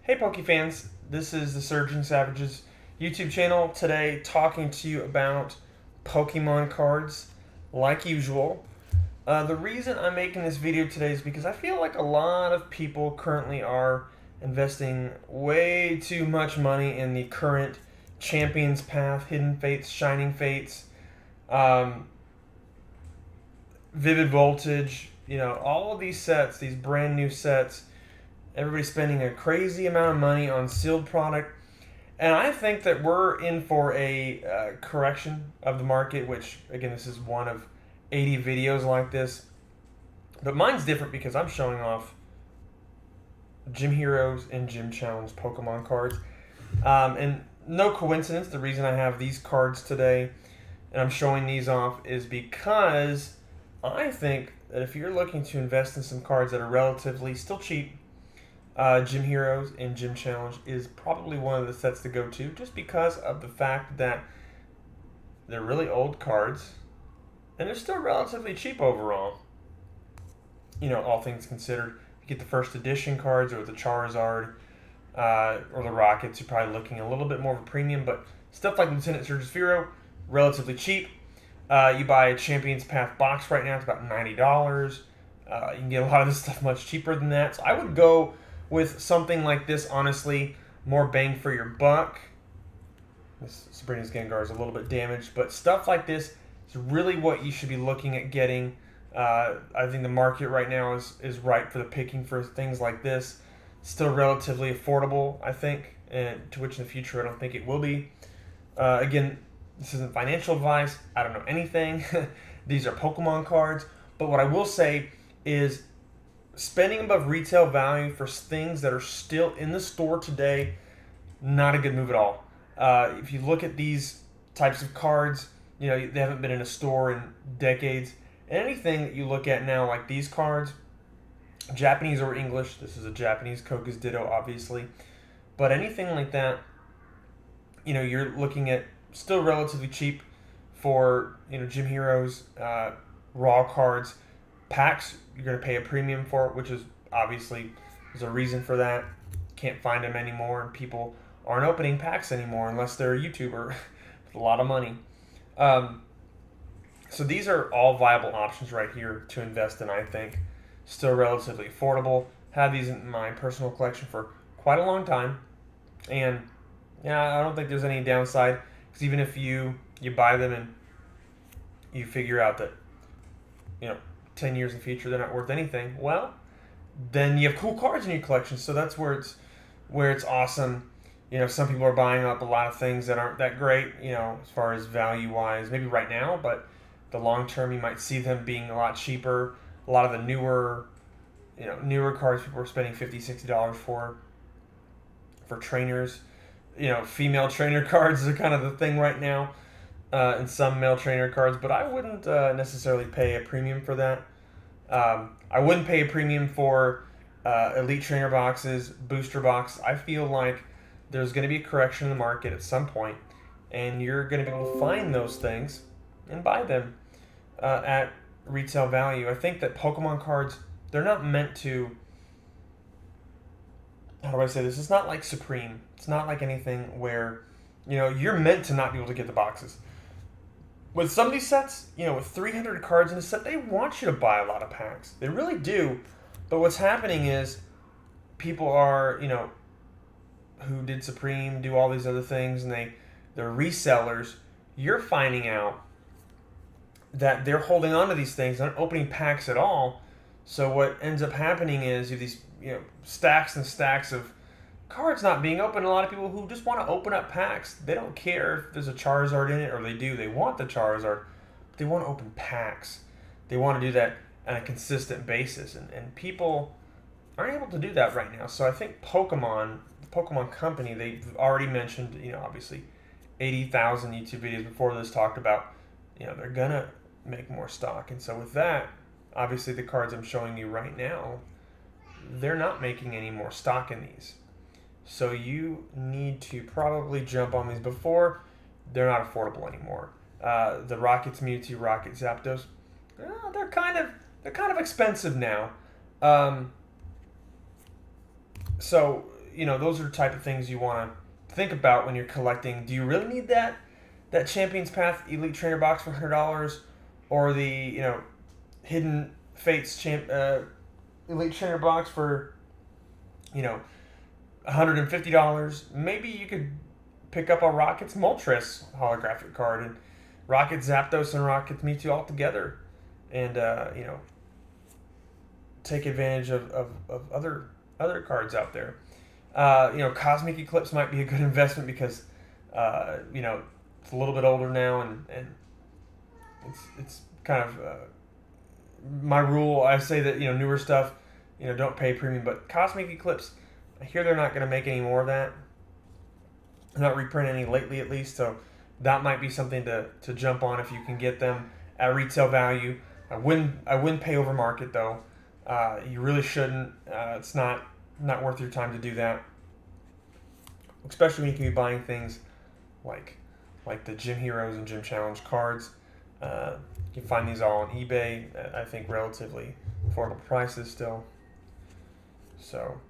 Hey Poke fans, this is the Surging Savages YouTube channel. Today talking to you about Pokemon cards like usual. The reason I'm making this video today is because I feel like a lot of people currently are investing way too much money in the current Champions Path, Hidden Fates, Shining Fates, um, Vivid Voltage, all of these sets, these brand new sets. Everybody's spending a crazy amount of money on sealed product. And I think that we're in for a correction of the market, which, again, this is one of 80 videos like this. But mine's different because I'm showing off Gym Heroes and Gym Challenge Pokemon cards. And no coincidence, the reason I have these cards today and I'm showing these off is because I think that if you're looking to invest in some cards that are relatively still cheap, Gym Heroes and Gym Challenge is probably one of the sets to go to just because of the fact that they're really old cards and they're still relatively cheap overall. All things considered. You get the first edition cards or the Charizard or the Rockets, you're probably looking a little bit more of a premium, but stuff like Lieutenant Surge Zero, relatively cheap. You buy a Champions Path box right now, it's about $90. You can get a lot of this stuff much cheaper than that. So I would go with something like this, honestly, more bang for your buck. This Sabrina's Gengar is a little bit damaged, but stuff like this is really what you should be looking at getting. I think the market right now is ripe for the picking for things like this. Still relatively affordable, I think, and to which in the future I don't think it will be. Again, this isn't financial advice. I don't know anything. These are Pokemon cards. But what I will say is spending above retail value for things that are still in the store today, not a good move at all. If you look at these types of cards, they haven't been in a store in decades. And anything that you look at now, like these cards, Japanese or English, this is a Japanese Koga's Ditto, obviously. But anything like that, you're looking at still relatively cheap for, Gym Heroes, raw cards. Packs, you're going to pay a premium for it, which is obviously there's a reason for that. Can't find them anymore, and people aren't opening packs anymore unless they're a YouTuber with a lot of money. So these are all viable options right here to invest in, I think. Still relatively affordable. Had these in my personal collection for quite a long time. And I don't think there's any downside, because even if you buy them and you figure out that, 10 years in the future they're not worth anything, well, then you have cool cards in your collection. So that's where it's awesome. Some people are buying up a lot of things that aren't that great, as far as value wise, maybe right now, but the long term you might see them being a lot cheaper. A lot of the newer cards people are spending $50-$60 for trainers. Female trainer cards are kind of the thing right now. And some male trainer cards, but I wouldn't necessarily pay a premium for that. I wouldn't pay a premium for elite trainer boxes, booster box. I feel like there's going to be a correction in the market at some point, and you're going to be able to find those things and buy them at retail value. I think that Pokemon cards, they're not meant to, how do I say this? It's not like Supreme. It's not like anything where, you're meant to not be able to get the boxes. With some of these sets, with 300 cards in a set, they want you to buy a lot of packs. They really do. But what's happening is people are, who did Supreme, do all these other things, and they're resellers. You're finding out that they're holding on to these things, not opening packs at all. So what ends up happening is you have these, stacks and stacks of cards not being open. A lot of people who just want to open up packs, they don't care if there's a Charizard in it, or they want the Charizard, but they want to open packs. They want to do that on a consistent basis, and people aren't able to do that right now. So I think the Pokemon company, they've already mentioned, obviously 80,000 YouTube videos before this talked about, they're gonna make more stock. And so with that, obviously the cards I'm showing you right now, they're not making any more stock in these. So you need to probably jump on these before they're not affordable anymore. The Rockets Mewtwo, Rocket Zapdos, they're kind of expensive now. So those are the type of things you want to think about when you're collecting. Do you really need that Champions Path Elite Trainer box for $100, or the Hidden Fates Elite Trainer box for $150? Maybe you could pick up a Rockets Moltres holographic card, and Rocket Zapdos and Rocket Mewtwo all together, and take advantage of other cards out there. Cosmic Eclipse might be a good investment because it's a little bit older now, and it's kind of my rule. I say that newer stuff, don't pay premium, but Cosmic Eclipse, I hear they're not going to make any more of that. They're not reprinting any lately, at least, so that might be something to jump on if you can get them at retail value. I wouldn't pay over market though. You really shouldn't. It's not worth your time to do that, especially when you can be buying things like the Gym Heroes and Gym Challenge cards. You can find these all on eBay at, I think, relatively affordable prices still. So,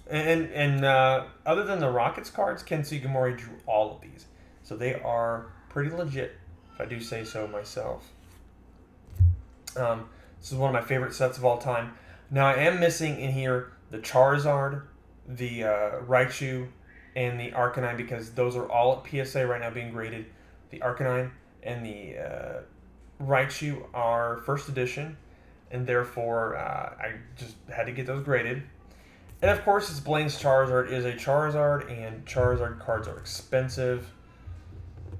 and other than the Rockets cards, Ken Sugimori drew all of these, so they are pretty legit, if I do say so myself. This is one of my favorite sets of all time. Now, I am missing in here the Charizard, the Raichu, and the Arcanine, because those are all at PSA right now being graded. The Arcanine and the Raichu are first edition, and therefore I just had to get those graded. And of course, it's Blaine's Charizard is a Charizard, and Charizard cards are expensive.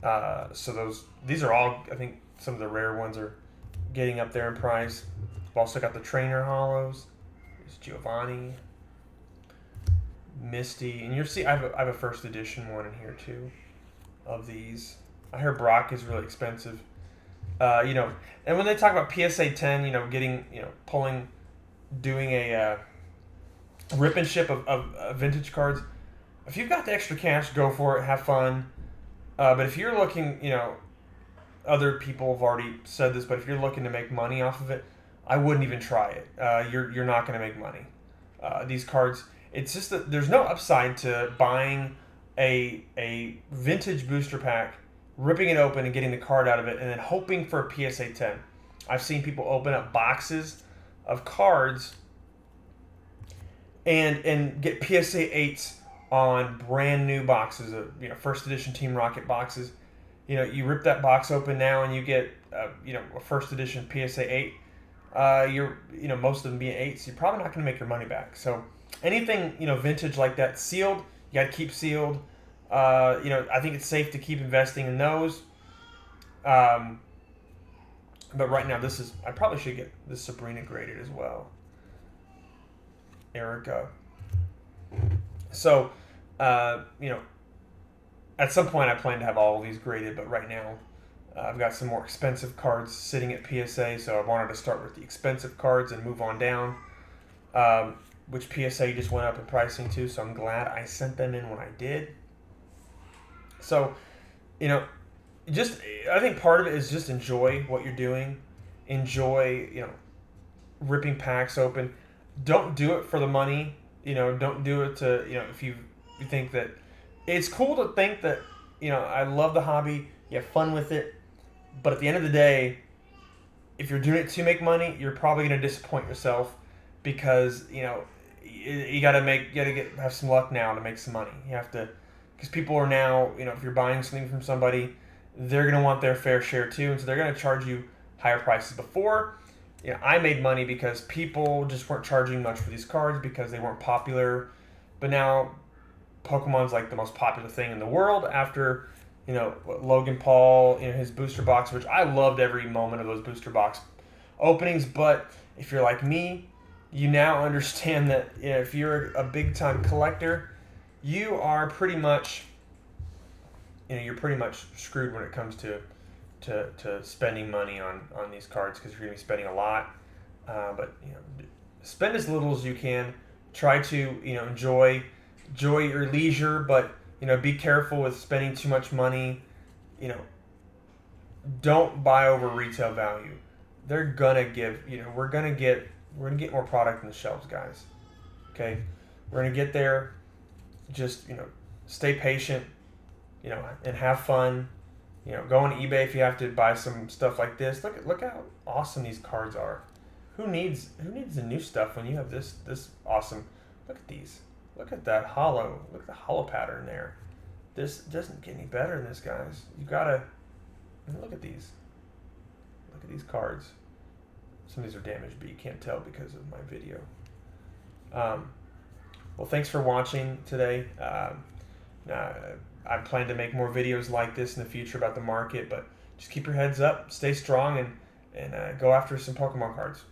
So these are all, I think, some of the rare ones are getting up there in price. I've also got the Trainer Holos. There's Giovanni, Misty, and you'll see I have a first edition one in here too of these. I hear Brock is really expensive. And when they talk about PSA 10, getting, doing a rip and ship of vintage cards, if you've got the extra cash, go for it, have fun. But if you're looking, other people have already said this, but if you're looking to make money off of it, I wouldn't even try it. You're not going to make money. These cards, it's just that there's no upside to buying a vintage booster pack, ripping it open and getting the card out of it, and then hoping for a PSA 10. I've seen people open up boxes of cards and get PSA 8s on brand new boxes of first edition Team Rocket boxes. You rip that box open now and you get a first edition PSA 8. You're most of them being 8s, you're probably not going to make your money back. So anything vintage like that, sealed, you got to keep sealed. I think it's safe to keep investing in those. But right now, I probably should get this Sabrina graded as well. Erica. So, at some point I plan to have all of these graded, but right now I've got some more expensive cards sitting at PSA, so I wanted to start with the expensive cards and move on down, which PSA just went up in pricing too, so I'm glad I sent them in when I did. So, I think part of it is just enjoy what you're doing. Enjoy, ripping packs open. Don't do it for the money. Don't do it to, if you think that it's cool to think that, I love the hobby, you have fun with it, but at the end of the day, if you're doing it to make money, you're probably going to disappoint yourself because, you got to have some luck now to make some money. You have to, because people are now, if you're buying something from somebody, they're going to want their fair share too, and so they're going to charge you higher prices. Before, I made money because people just weren't charging much for these cards because they weren't popular, but now Pokemon's like the most popular thing in the world after, Logan Paul, his booster box, which I loved every moment of those booster box openings, but if you're like me, you now understand that if you're a big time collector, you are pretty much, you're pretty much screwed when it comes to spending money on these cards because you're going to be spending a lot. But spend as little as you can. Try to enjoy your leisure, but be careful with spending too much money. Don't buy over retail value. They're gonna give. We're gonna get more product in the shelves, guys. Okay, we're gonna get there. just, stay patient, and have fun. Go on eBay if you have to buy some stuff like this. Look how awesome these cards are. Who needs the new stuff when you have this awesome? Look at these. Look at that holo. Look at the holo pattern there. This doesn't get any better than this, guys. You gotta look at these. Look at these cards. Some of these are damaged, but you can't tell because of my video. Well, thanks for watching today. I plan to make more videos like this in the future about the market, but just keep your heads up, stay strong, and go after some Pokemon cards.